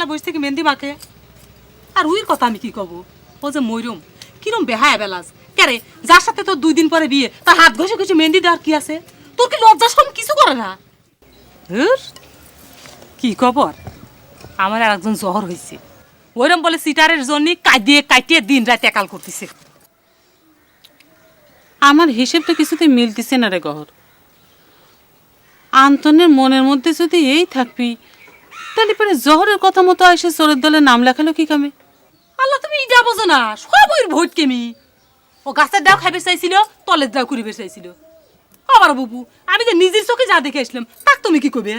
বাসায় বসে থেকে মেহেন্দি মাখে। আর উইর কথা আমি কি কব, ও যে ময়রম কিরম বেহায়া বেলাস কেরে, যার সাথে তোর 2 দিন পরে বিয়ে, তার হাত ঘষে ঘষে মেহেন্দি দেওয়ার কি আছে? তোর কি লজ্জা শরম কিছু করে না? কি খবর, আমার আর একজন জহর হয়েছে, ওইরম বলে সিটারের জন্য কাটিয়ে দিন রাত একাল করতেছে। আমার হিসেবটা কিছুতে মিলতেছে না রে গহর। আন্তনের মনের মধ্যে যদি এই থাকবি, তাহলে পরে জহরের কথা মতো এসে চোরের দলে নাম লেখালো কি কামে? আল্লাহ, তুমি ইটা বোঝো না, সব ওই ভোট কেমি। ও গাছের দাও খাইবে চাইছিল, তলের দাও করিবে চাইছিল। আবার বুবু, আমি যে নিজের চোখে যা দেখে আসলাম, তাক তুমি কি করবে?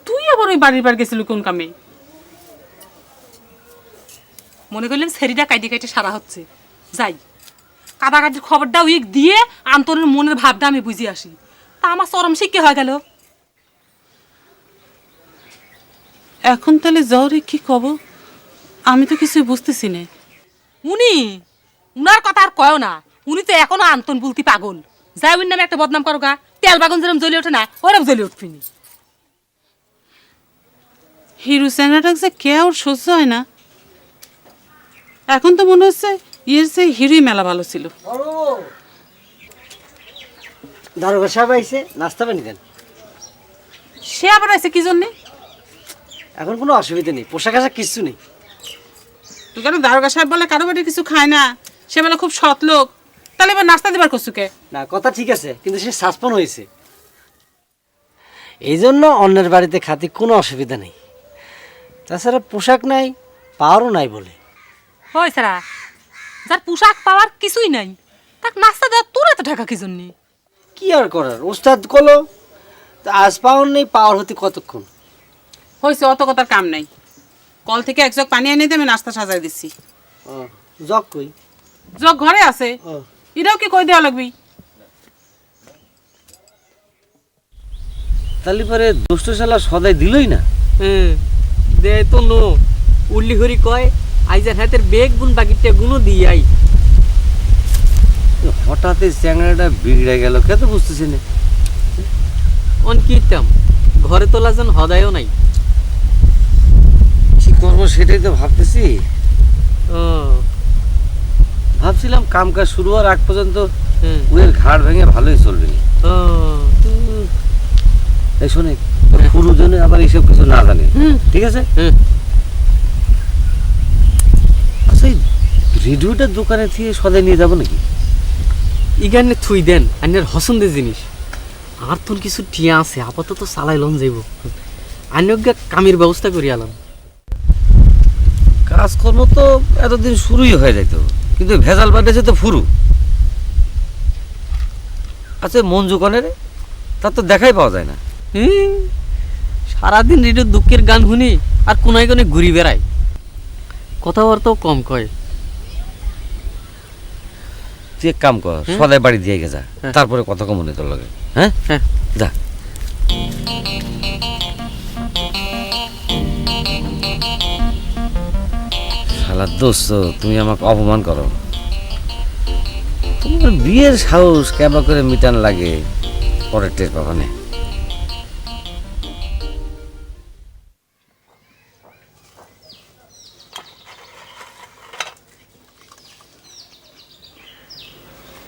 তুই আবার ওই বাড়ির বার গেছিল কোন কামে? মনে করলাম সেরিটা কাইটে কাইটে সারা হচ্ছে, যাই কাটাকাটির খবরটা উইক দিয়ে আন্তরের মনের ভাবটা আমি বুঝিয়ে আসি। তা আমার চরম শিক্ষা হয়ে গেল। এখন তাহলে জহরে কি কব? আমি তো কিছুই বুঝতেছি না। উনার কথা আর কয়ও না, উনি তো এখনো আন্তন বলতে পাগল। যাই উনি নামে একটা বদনাম করো গা, তেল বাগান যেরকম জ্বলে ওঠে না, ওরম জ্বলে উঠবিনি। হিরু চ্যাংরাটা যে কে ওর সহ্য হয় না। এখন তো মনে হচ্ছে ইয়ের সেই হিরুই মেলা ভালো ছিল। দারোগা সাহেব আইছে, নাস্তা পানি দেন। সে আবার আছে কি জন্যে? এখন কোনো অসুবিধা নেই, পোশাক আশাক কিছু নেই। তুই কেন দারোগা সাহেব বলে কারো বাড়ি কিছু খায় না, সে বলে খুব সৎ লোক, তাহলে এবার নাস্তা দেবার কসুকে? না, কথা ঠিক আছে, কিন্তু সে সাসপেন্ড হয়েছে, এই জন্য অন্যের বাড়িতে খাতি কোনো অসুবিধা নেই। তাছাড়া পোশাক নাই, পাওয়ারও নাই বলে। হয় সারা, যার পোশাক পাওয়ার কিছুই নাই, তাক নাস্তা দেওয়া তোর এত টাকা কি জন্যে? কি আর করার, ওস্তাদ কলো আজ পাওয়ার নেই, পাওয়ার হতে কতক্ষণ। হয়েছে, অত কথার কাম নাই। কল থেকে এক জগ পানি এনে দিয়ে আমি নাস্তা সাজাই দিচ্ছি। জগ কই? জগ ঘরে আছে, এটাও কি কই দেওয়া লাগবি? তাহলে পরে দুষ্ট শালা সদাই দিলই না। দে তো নো উল্লি হরি কয় আইজার হাতের বেগ গুণ বাকিটা গুণও দিয়ে আই। হঠাৎ এই চ্যাংড়াটা বিগড়ে গেল, কে তো বুঝতেছি না। অন কিতাম ঘরে তোলা যেন হদায়ও নাই। কি করবো সেটাই তো ভাবতেছি। ভাবছিলাম কাম কাজ শুরু হওয়ার আগ পর্যন্ত উয়ের ঘাড় ভেঙে ভালোই চলবে। এই শোনে, পুরো জনে আবার এইসব কিছু না জানে, ঠিক আছে? আচ্ছা, এই রেডিওটার দোকানে থেকে সদাই নিয়ে যাবো নাকি? ইগানে থুই দেন আন্যার হসন্দের জিনিস। আর তোর কিছু টিয়া আছে, আপাতত চালাই লন যাইব। আন্যজ্ঞা কামের ব্যবস্থা করি আলাম। কাজকর্ম তো এতদিন শুরুই হয়ে যেত, কিন্তু ভেজাল বাড়েছে তো ফুরু। আচ্ছা, মঞ্জু কনে রে, তার তো দেখাই পাওয়া যায় না। সারাদিন রেডিও দুঃখের গান শুনি আর কোনায় কোনে ঘুরি বেড়ায়, কথাবার্তাও কম কয়। তুই এক কাম কর, সদাই বাড়ি দিয়ে গেছা, তারপরে কথা কম মনে তোর লাগে। হ্যাঁ হ্যাঁ, যা। শালা দোস্ত, তুমি আমাকে অপমান করো। তোমার বিয়ের সাহস কেবা করে মিটান লাগে, পরের টের পাবা না।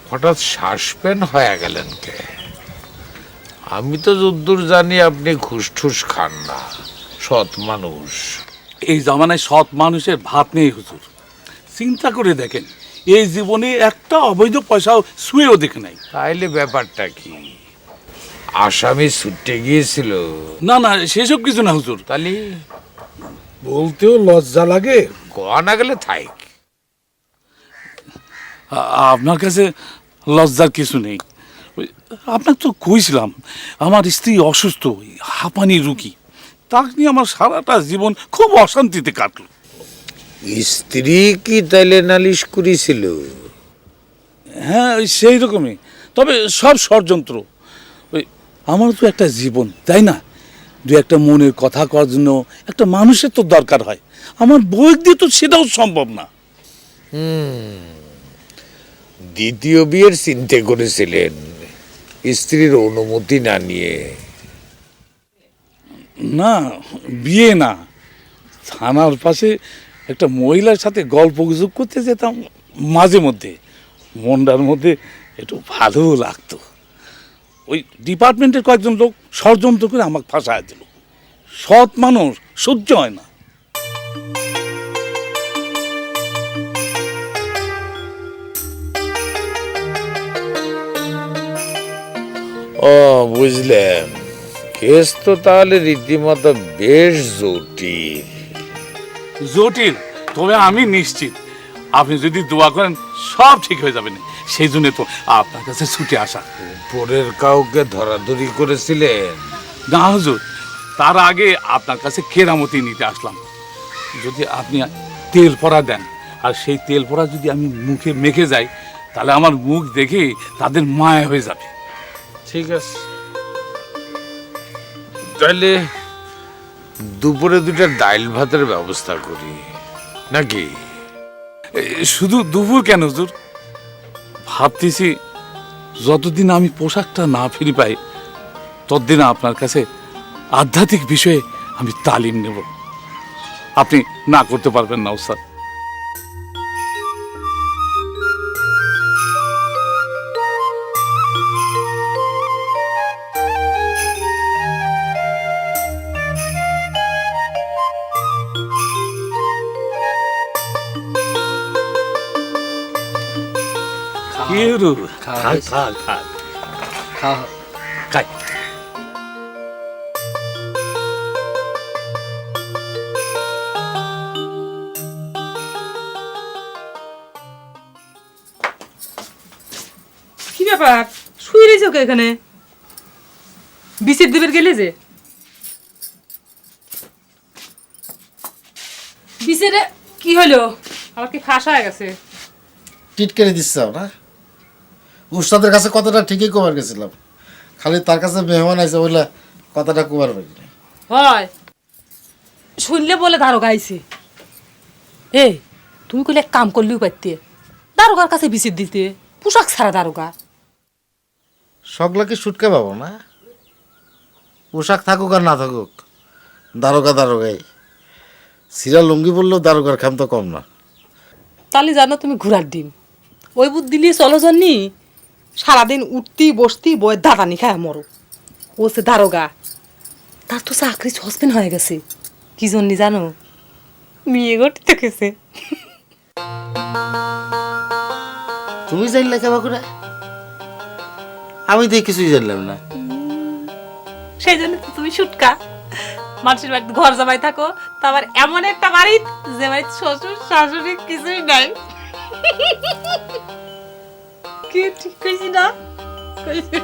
হঠাৎ সাসপেন্ড হয়ে গেলেন কে? আমি তো যদ্দূর জানি আপনি ঘুষ ঠুস খান না, সৎ মানুষ। এই জামানায় সৎ মানুষের ভাত নেই হুজুর। চিন্তা করে দেখেন, এই জীবনে একটা অবৈধ পয়সাও শুয়েও দেখে নাই। তাইলে ব্যাপারটা কি? আসামি ছুটে গিয়েছিল? না না, সেসব কিছু না হুজুর। তাহলে বলতেও লজ্জা লাগে। গোয়া না গেলে থাইক। আপনার কাছে লজ্জার কিছু নেই। আপনাকে তো কইছিলাম আমার স্ত্রী অসুস্থ, হাঁপানি রুগী। তাকে নিয়ে আমার সারাটা জীবন খুব অশান্তিতে কাটলো। স্ত্রী কি তাইলে নালিশ করেছিল? হ্যাঁ, ওই সেই রকমই, তবে সব ষড়যন্ত্র। ওই আমার তো একটা জীবন, তাই না? দু একটা মনের কথা করার জন্য একটা মানুষের তো দরকার হয়। আমার বই দিয়ে তো সেটাও সম্ভব না। দ্বিতীয় বিয়ের চিন্তা করেছিলেন স্ত্রীর অনুমতি না নিয়ে? না, বিয়ে না, থানার পাশে একটা মহিলার সাথে গল্প গুজব করতে যেতাম মাঝে মধ্যে, মনটার মধ্যে একটু ভালো লাগতো। ওই ডিপার্টমেন্টের কয়েকজন লোক ষড়যন্ত্র করে আমাকে ফাঁসায় দিল। সৎ মানুষ সহ্য হয় না। ও বুঝলাম, কেস তো তাহলে রীতিমতো বেশ জটিল। জটিল, তবে আমি নিশ্চিত আপনি যদি দোয়া করেন সব ঠিক হয়ে যাবে না। সেই জন্য তো আপনার কাছে ছুটে আসা। উপরের কাউকে ধরাধরি করেছিলেন? না হুজুর, তার আগে আপনার কাছে কেরামতি নিতে আসলাম। যদি আপনি তেল পড়া দেন, আর সেই তেল পড়া যদি আমি মুখে মেখে যাই, তাহলে আমার মুখ দেখে তাদের মায়া হয়ে যাবে। ঠিক আছে, তাহলে দুপুরে দুটা ডাইল ভাতের ব্যবস্থা করি নাকি? শুধু দুপুর কেন হুজুর, ভাবতেছি যতদিন আমি পোশাকটা না ফিরে পাই ততদিন আপনার কাছে আধ্যাত্মিক বিষয়ে আমি তালিম নেব। আপনি না করতে পারবেন না ওস্তাদ। খাওয়া খাই। কি ব্যাপার, শুয়ে রয়েছে ওকে এখানে? বিসির দেবের গেলে যে বিসিরে কি হলো? আমার কি ফাঁস হয়ে গেছে? টিটকেরে দিচ্ছাও না? উস্তাদের কাছে কথাটা ঠিকই কবার গেছিলাম, খালি তার কাছে মেহমান আছে বলে কথাটা কবার পারি না। হয় শুনলে বলে দারোগা আইছে। এই তুমি কইলে এক কাম করলেও পারতে, দারোগার কাছে বিসির দিতে, পোশাক ছাড়া দারোগা। সগলা কি সুটকে পাবো না? পোশাক থাকুক আর না থাকুক, দারোগা দারোগাই। সিরা লুঙ্গি বললেও দারোগার খাম তো কম না। তাহলে জানো তুমি ঘোড়ার ডিম, ওই বুদ্ধি নিয়ে চলো জানি, সারাদিন উঠতি বসতি বইয়ের দাঁড়ানি খায় মরো। ও সে দারোগা, তার তো চাকরি সসপেন হয়ে গেছে। কি জন্য জানো? মেয়ে গঠিত গেছে। তুমি জানলে কেবা করে? আমি তো কিছুই জানলাম না। সেই জন্য তো তুমি শুটকা, মানুষের বাড়িতে ঘর জামাই থাকো, তা আবার এমন একটা বাড়ি যে বাড়িতে শ্বশুর শাশুড়ি কিছুই নাই। কি ঠিক কইছি না? কইছি।